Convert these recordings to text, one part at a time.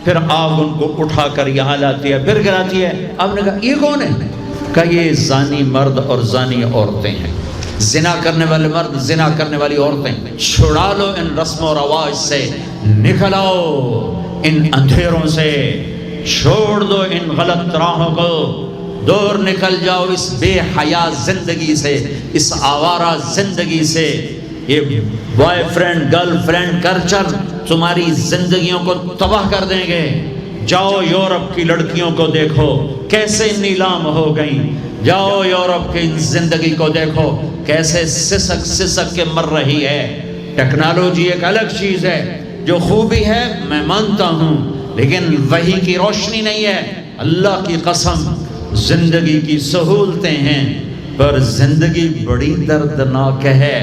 پھر آگ ان کو اٹھا کر یہاں لاتی ہے، پھر گراتی ہے۔ آپ نے کہا یہ کون ہے؟ کہا یہ زانی مرد اور زانی عورتیں ہیں، زنا کرنے والے مرد، زنا کرنے والی عورتیں۔ چھڑا لو ان رسم و رواج سے، نکل آؤ ان اندھیروں سے، چھوڑ دو ان غلط راہوں کو، دور نکل جاؤ اس بے حیا زندگی سے، اس آوارہ زندگی سے۔ یہ boy friend girl friend culture تمہاری زندگیوں کو تباہ کر دیں گے۔ جاؤ یورپ کی لڑکیوں کو دیکھو کیسے نیلام ہو گئیں، جاؤ یورپ کی زندگی کو دیکھو کیسے سسک سسک کے مر رہی ہے۔ ٹیکنالوجی ایک الگ چیز ہے، جو خوبی ہے میں مانتا ہوں، لیکن وحی کی روشنی نہیں ہے۔ اللہ کی قسم زندگی کی سہولتیں ہیں، پر زندگی بڑی دردناک ہے۔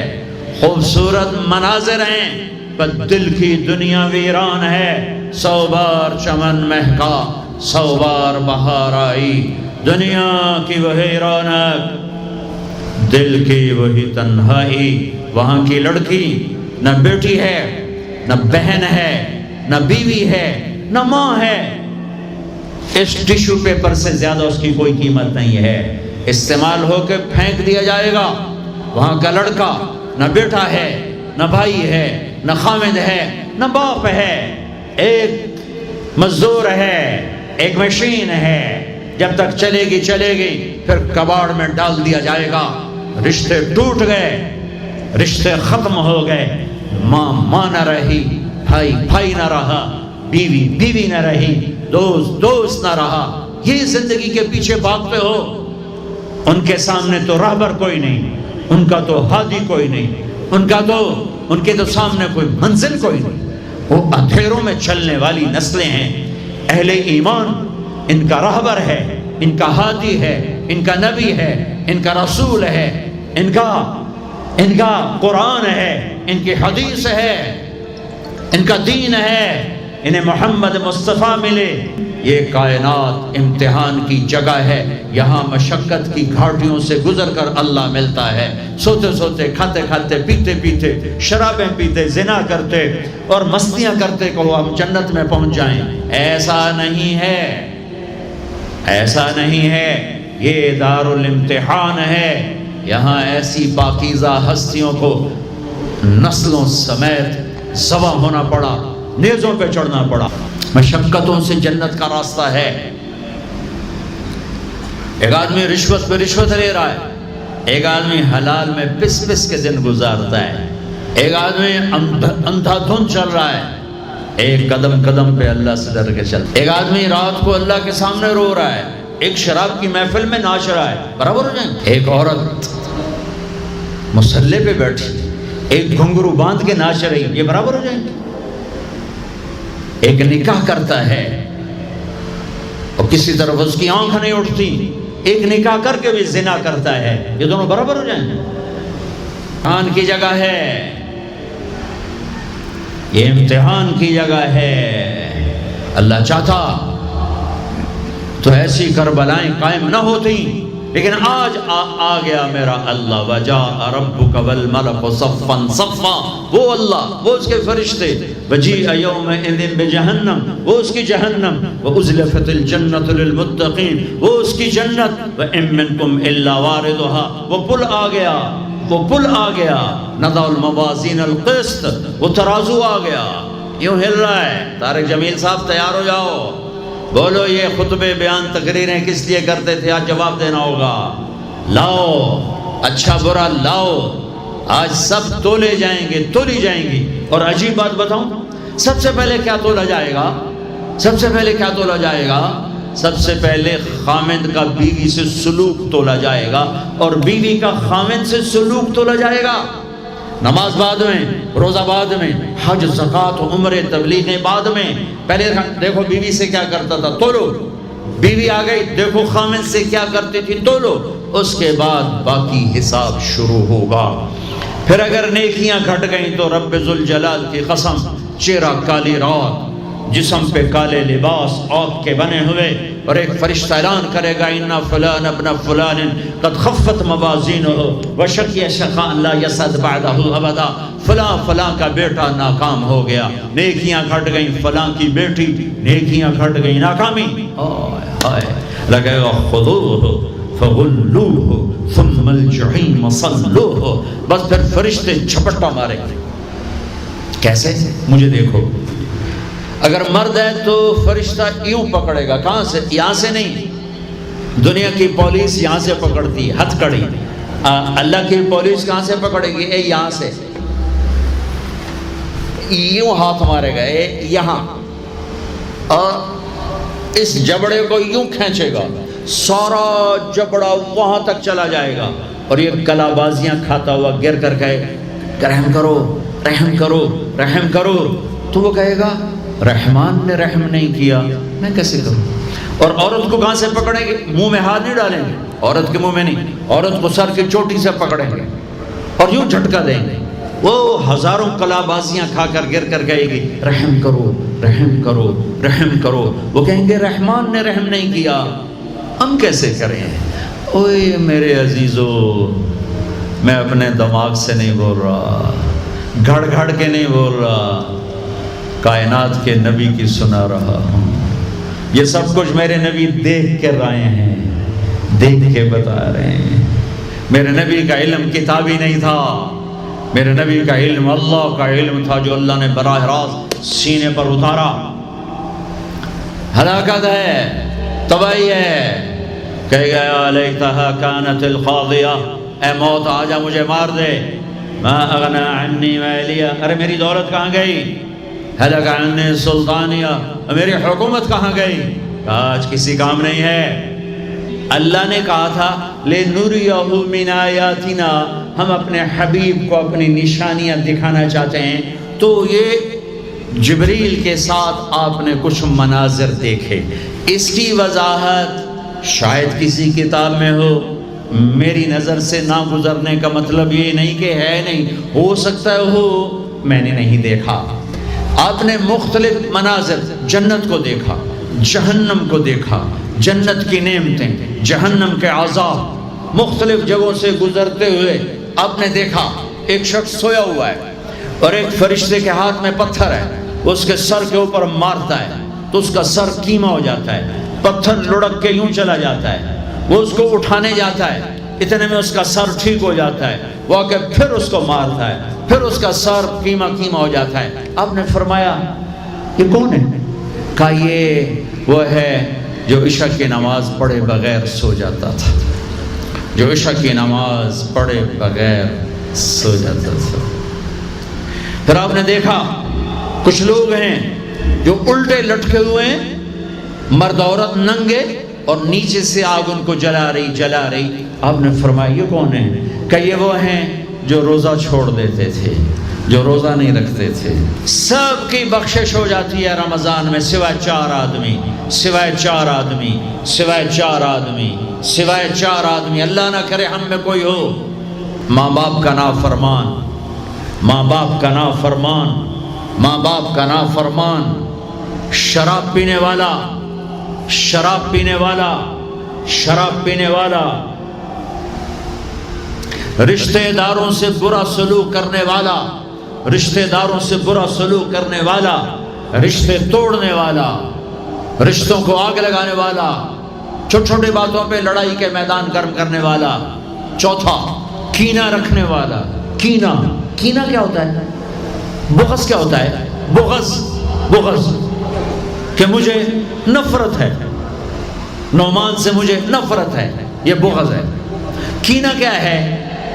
خوبصورت مناظر ہیں پر دل کی دنیا ویران ہے۔ 100 بار چمن مہکا، 100 بار بہار آئی، دنیا کی وہی رونق، دل کی وہی تنہائی۔ وہاں کی لڑکی نہ بیٹی ہے، نہ بہن ہے، نہ بیوی ہے، نہ ماں ہے۔ اس ٹیشو پیپر سے زیادہ اس کی کوئی قیمت نہیں ہے، استعمال ہو کے پھینک دیا جائے گا۔ وہاں کا لڑکا نہ بیٹا ہے، نہ بھائی ہے، نہ خامد ہے، نہ باپ ہے، ایک مزدور ہے، ایک مشین ہے۔ جب تک چلے گی پھر کباڑ میں ڈال دیا جائے گا۔ رشتے ٹوٹ گئے، رشتے ختم ہو گئے، ماں نہ رہی، بھائی نہ رہا، بیوی نہ رہی، دوست نہ رہا۔ یہ زندگی کے پیچھے بھاگتے ہو۔ ان کے سامنے تو راہبر کوئی نہیں، ان کا تو ہادی کوئی نہیں، ان کے تو سامنے کوئی منزل کوئی نہیں۔ وہ اندھیروں میں چلنے والی نسلیں ہیں۔ اہل ایمان ان کا راہبر ہے، ان کا ہادی ہے، ان کا نبی ہے، ان کا رسول ہے، ان کا قرآن ہے، ان کی حدیث ہے، ان کا دین ہے، انہیں محمد مصطفیٰ ملے۔ یہ کائنات امتحان کی جگہ ہے، یہاں مشقت کی گھاٹیوں سے گزر کر اللہ ملتا ہے۔ سوتے سوتے، کھاتے کھاتے، پیتے پیتے، شرابیں پیتے، زنا کرتے اور مستیاں کرتے کہ ہم جنت میں پہنچ جائیں، ایسا نہیں ہے، ایسا نہیں ہے۔ یہ دار الامتحان ہے، یہاں ایسی پاکیزہ ہستیوں کو نسلوں سمیت ذبح ہونا پڑا، نیزوں پہ چڑھنا پڑا۔ مشقتوں سے جنت کا راستہ ہے۔ ایک آدمی رشوت پہ رشوت لے رہا ہے، ایک آدمی حلال میں پس کے دن گزارتا ہے، ایک آدمی اندھا دھن چل رہا ہے، ایک قدم قدم پہ اللہ سے ڈر کے چل، ایک آدمی رات کو اللہ کے سامنے رو رہا ہے، ایک شراب کی محفل میں ناچ رہا ہے، برابر ہو جائیں؟ ایک عورت مصلی پہ بیٹھی، ایک گھنگرو باندھ کے ناچ رہی، یہ برابر ہو جائیں گے؟ ایک نکاح کرتا ہے اور کسی طرف اس کی آنکھ نہیں اٹھتی، ایک نکاح کر کے بھی زنا کرتا ہے، یہ دونوں برابر ہو جائیں گے؟ امتحان کی جگہ ہے، یہ امتحان کی جگہ ہے۔ اللہ چاہتا تو ایسی کربلائیں قائم نہ ہوتی، لیکن آج آ گیا میرا اللہ۔ وجاء ربک والملک صفا صفا، وہ اللہ، وہ اس کے فرشتے، وجیء یومئذ بجہنم، وہ اس کی جہنم، وازلفت الجنۃ للمتقین، وہ اس کی جنت، وان منکم الا واردها، وہ پل آ گیا، وہ پل آ گیا، نضع الموازین القسط، وہ ترازو آ گیا، یوں ہل رہا ہے۔ طارق جمیل صاحب تیار ہو جاؤ، بولو یہ خطبے بیان تقریریں کس لیے کرتے تھے، آج جواب دینا ہوگا۔ لاؤ اچھا برا لاؤ، آج سب تولی جائیں گی۔ اور عجیب بات بتاؤں، سب سے پہلے کیا تولا جائے گا؟ سب سے پہلے خامد کا بیوی سے سلوک تولا جائے گا، اور بیوی کا خامد سے سلوک تولا جائے گا۔ نماز بعد میں، روزہ بعد میں، حج زکوٰۃ عمرے تبلیغیں بعد میں۔ پہلے دیکھو بیوی سے کیا کرتا تھا، تولو، بیوی آ گئی، دیکھو خامد سے کیا کرتی تھی، تولو، اس کے بعد باقی حساب شروع ہوگا۔ پھر اگر نیکیاں گھٹ گئیں تو رب ذوالجلال کی قسم، چہرہ کالی رات، جسم پہ کالے لباس آگ کے بنے ہوئے، اور ایک فرشتہ اعلان کرے گا اِنَّ فُلَانَ ابْنَ فُلَانٍ قَدْ خَفَّتْ مَوَازِينُهُ وَشَقِيَ شَقَاءً لَا يَسْعَدُ بَعْدَهُ أَبَدًا، فلاں فلاں کا بیٹا ناکام ہو گیا، نیکیاں گھٹ گئیں، فلاں کی بیٹی نیکیاں گھٹ گئیں، ناکامی لگے گا خُذُوهُ فَغُلُّوهُ ثُمَّ الْجَحِيمَ صَلُّوهُ، بس پھر فرشتے جھپٹا مارے گے۔ کیسے؟ مجھے دیکھو، اگر مرد ہے تو فرشتہ یوں پکڑے گا، کہاں سے؟ یہاں سے نہیں، دنیا کی پولیس یہاں سے پکڑتی ہے ہتھ کڑی، اللہ کی پولیس کہاں سے پکڑے گی؟ اے یہاں سے، یوں ہاتھ مارے گا، اے یہاں، اور اس جبڑے کو یوں کھینچے گا، سارا جبڑا وہاں تک چلا جائے گا، اور یہ کلا بازیاں کھاتا ہوا گر کر کہے رحم کرو رحم کرو رحم کرو، تو وہ کہے گا رحمان نے رحم نہیں کیا، میں کیسے کروں؟ اور عورت کو کہاں سے پکڑیں گے؟ منہ میں ہاتھ نہیں ڈالیں گے، عورت کے منہ میں نہیں، عورت کو سر کی چوٹی سے پکڑیں گے اور یوں جھٹکا دیں گے، وہ ہزاروں کلا بازیاں کھا کر گر کر کہے گی رحم کرو رحم کرو رحم کرو، وہ کہیں گے رحمان نے رحم نہیں کیا، ہم کیسے کریں؟ اوے میرے عزیزو، میں اپنے دماغ سے نہیں بول رہا، گھڑ گھڑ کے نہیں بول رہا، کائنات کے نبی کی سنا رہا ہوں، یہ سب کچھ میرے نبی دیکھ کے رائے ہیں، دیکھ کے بتا رہے ہیں۔ میرے نبی کا علم کتابی نہیں تھا، میرے نبی کا علم اللہ کا علم تھا جو اللہ نے براہ راست سینے پر اتارا۔ ہلاکت ہے، تباہی ہے، کہے گا لیتہا کانت القاضیہ، اے موت آجا مجھے مار دے، ما اغنی عنی مالیہ، ارے میری دولت کہاں گئی؟ ہلک عنی سلطانیہ، میری حکومت کہاں گئی؟ آج کسی کام نہیں ہے۔ اللہ نے کہا تھا لِنُرِيَهُ مِنْ آیَاتِنَا، ہم اپنے حبیب کو اپنی نشانیاں دکھانا چاہتے ہیں، تو یہ جبریل کے ساتھ آپ نے کچھ مناظر دیکھے، اس کی وضاحت شاید کسی کتاب میں ہو، میری نظر سے نہ گزرنے کا مطلب یہ نہیں کہ ہے نہیں، ہو سکتا ہے ہو، میں نے نہیں دیکھا۔ آپ نے مختلف مناظر، جنت کو دیکھا، جہنم کو دیکھا، جنت کی نعمتیں، جہنم کے عذاب، مختلف جگہوں سے گزرتے ہوئے آپ نے دیکھا ایک شخص سویا ہوا ہے اور ایک فرشتے کے ہاتھ میں پتھر ہے، وہ اس کے سر کے اوپر مارتا ہے تو اس کا سر کیما ہو جاتا ہے، پتھر لڑک کے یوں چلا جاتا ہے، وہ اس کو اٹھانے جاتا ہے، اتنے میں اس کا سر ٹھیک ہو جاتا ہے، وہ آ کے پھر اس کو مارتا ہے، پھر اس کا سر کیما کیما ہو جاتا ہے۔ آپ نے فرمایا یہ کون ہے؟ کہا یہ وہ ہے جو عشاء کی نماز پڑھے بغیر سو جاتا تھا، جو عشاء کی نماز پڑھے بغیر سو جاتا تھا۔ پھر آپ نے دیکھا کچھ لوگ ہیں جو الٹے لٹکے ہوئے ہیں، مرد عورت ننگے، اور نیچے سے آگ ان کو جلا رہی۔ آپ نے فرمایا یہ کون ہے؟ کہ یہ وہ ہیں جو روزہ چھوڑ دیتے تھے، جو روزہ نہیں رکھتے تھے۔ سب کی بخشش ہو جاتی ہے رمضان میں سوائے چار آدمی، سوائے چار آدمی، سوائے چار آدمی، سوائے چار آدمی، اللہ نہ کرے ہم میں کوئی ہو۔ ماں باپ کا نافرمان، ماں باپ کا نافرمان، ماں باپ کا نافرمان، شراب پینے والا، شراب پینے والا، شراب پینے والا، رشتہ داروں سے برا سلوک کرنے والا، رشتہ داروں سے برا سلوک کرنے والا، رشتے توڑنے والا، رشتوں کو آگ لگانے والا، چھوٹی چھوٹی باتوں پہ لڑائی کے میدان گرم کرنے والا۔ چوتھا، کینہ رکھنے والا۔ کینہ، کینہ کیا ہوتا ہے؟ بغض کیا ہوتا ہے؟ بغض، بغض کہ مجھے نفرت ہے، نعمان سے مجھے نفرت ہے، یہ بغض ہے۔ کینہ کیا ہے؟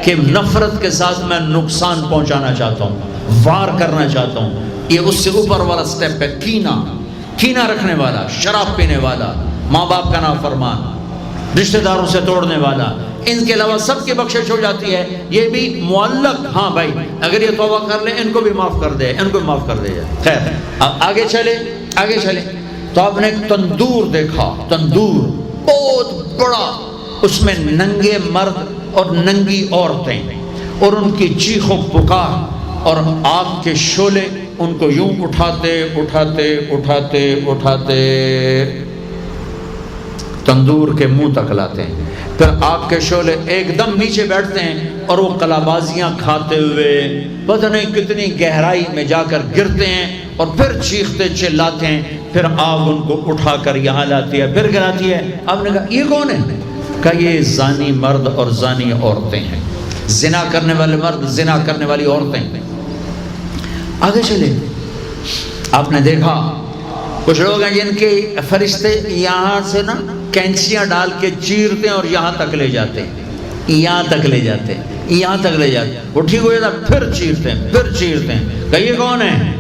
کہ نفرت کے ساتھ میں نقصان پہنچانا چاہتا ہوں، وار کرنا چاہتا ہوں، یہ اس سے اوپر والا سٹیپ ہے کینہ۔ کینہ رکھنے والا، شراب پینے والا، ماں باپ کا نافرمان، رشتہ داروں سے توڑنے والا، ان کے علاوہ سب کی بخشش ہو جاتی ہے۔ یہ بھی معلق، ہاں بھائی اگر یہ توبہ کر لیں ان کو بھی معاف کر دے، ان کو بھی معاف کر دے جائے۔ خیر آگے چلے، آگے چلے تو آپ نے ایک تندور دیکھا، تندور بہت بڑا، اس میں ننگے مرد اور ننگی عورتیں، اور ان کی چیخ و پکار اور آگ کے شعلے ان کو یوں اٹھاتے اٹھاتے اٹھاتے اٹھاتے تندور کے منہ تک لاتے ہیں، پھر آگ کے شعلے ایک دم نیچے بیٹھتے ہیں اور وہ کلابازیاں کھاتے ہوئے پتہ نہیں کتنی گہرائی میں جا کر گرتے ہیں اور پھر چیختے چلاتے ہیں، پھر آگ ان کو اٹھا کر یہاں لاتی ہے، پھر گراتی ہے۔ آپ نے کہا یہ کون ہے؟ کہا یہ زانی مرد اور زانی عورتیں ہیں، زنا کرنے والے مرد، زنا کرنے والی عورتیں۔ آگے چلے، آپ نے دیکھا کچھ لوگ ہیں جن کے فرشتے یہاں سے نا کینچیاں ڈال کے چیرتے ہیں اور یہاں تک لے جاتے ہیں، یہاں تک لے جاتے ہیں، یہاں تک لے جاتے ہیں، وہ ٹھیک ہو جاتا پھر چیرتے ہیں، پھر چیرتے ہیں۔ کہ یہ کون ہے؟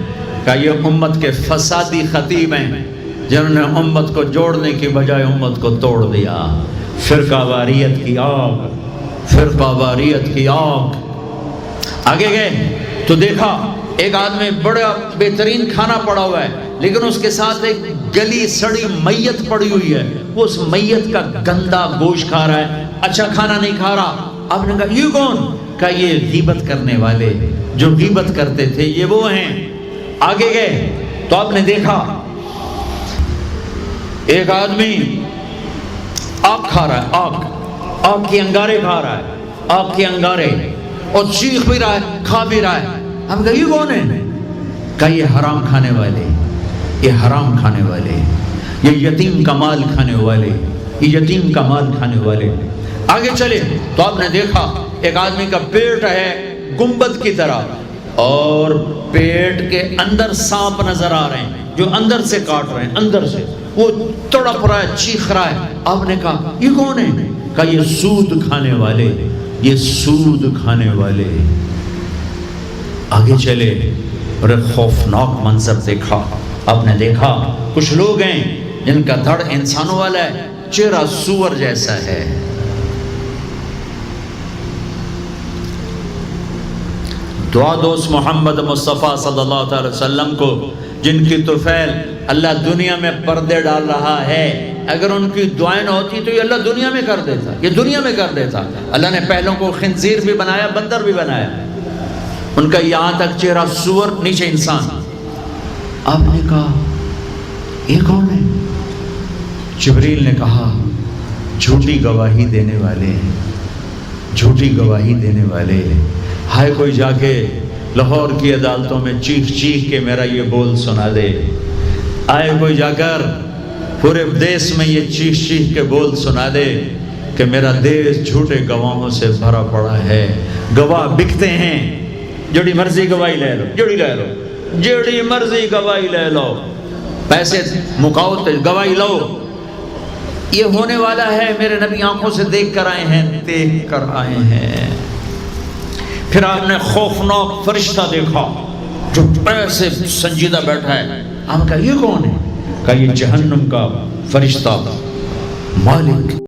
کہ یہ امت کے فسادی خطیب ہیں جنہوں نے امت کو جوڑنے کی بجائے امت کو توڑ دیا۔ فرقہ واریت کی آگ، فرقہ واریت کی آگ۔ آگے گئے تو دیکھا ایک آدمی بڑا بہترین کھانا پڑا ہوا ہے، لیکن اس کے ساتھ ایک گلی سڑی میت پڑی ہوئی ہے، وہ اس میت کا گندا گوشت کھا رہا ہے، اچھا کھانا نہیں کھا رہا۔ آپ نے کہا یہ کون؟ کہا یہ غیبت کرنے والے جو غیبت کرتے تھے، یہ وہ ہیں۔ آگے گئے تو آپ نے دیکھا ایک آدمی آگ کھا رہا ہے، آگ کے انگارے کھا رہا ہے، آگ کے انگارے، اور چیخ بھی رہا ہے، کھا بھی رہا ہے۔ ہم کہا یہ کون ہے؟ کہا یہ حرام کھانے والے، یہ حرام کھانے والے، یہ یتیم کا مال کھانے والے، یہ یتیم کا مال کھانے والے۔ آگے چلے تو آپ نے دیکھا ایک آدمی کا پیٹ ہے گنبد کی طرح اور پیٹ کے اندر سانپ نظر آ رہے ہیں جو اندر سے کاٹ رہے ہیں، اندر سے وہ تڑپ رہا ہے، چیخ رہا ہے۔ آپ نے کہا یہ کون ہے؟ کہا یہ سود کھانے والے، یہ سود کھانے والے۔ آگے چلے اور ایک خوفناک منظر دیکھا۔ آپ نے دیکھا کچھ لوگ ہیں جن کا دھڑ انسانوں والا ہے، چہرہ سور جیسا ہے۔ دعا دوست محمد مصطفیٰ صلی اللہ علیہ وسلم کو، جن کی طفیل اللہ دنیا میں پردے ڈال رہا ہے، اگر ان کی دعائیں نہ ہوتی تو یہ اللہ دنیا میں کر دیتا، یہ دنیا میں کر دیتا۔ اللہ نے پہلوں کو خنزیر بھی بنایا، بندر بھی بنایا، ان کا یہاں تک چہرہ سور، نیچے انسان۔ آپ نے کہا یہ کون ہے؟ جبریل نے کہا جھوٹی گواہی دینے والے، جھوٹی گواہی دینے والے۔ ہائے کوئی جا کے لاہور کی عدالتوں میں چیخ چیخ کے میرا یہ بول سنا دے، آئے کوئی جا کر پورے دیس میں یہ چیخ چیخ کے بول سنا دے کہ میرا دیس جھوٹے گواہوں سے بھرا پڑا ہے، گواہ بکتے ہیں، جڑی مرضی گواہی لے لو، جڑی مرضی گواہی لے لو، پیسے مکاؤ گواہی لو۔ یہ ہونے والا ہے، میرے نبی آنکھوں سے دیکھ کر آئے ہیں، دیکھ کر آئے ہیں۔ پھر آپ نے خوفناک فرشتہ دیکھا جو ایسے سنجیدہ بیٹھا ہے۔ ہم کہا یہ کون ہے؟ کہا یہ جہنم کا فرشتہ مالک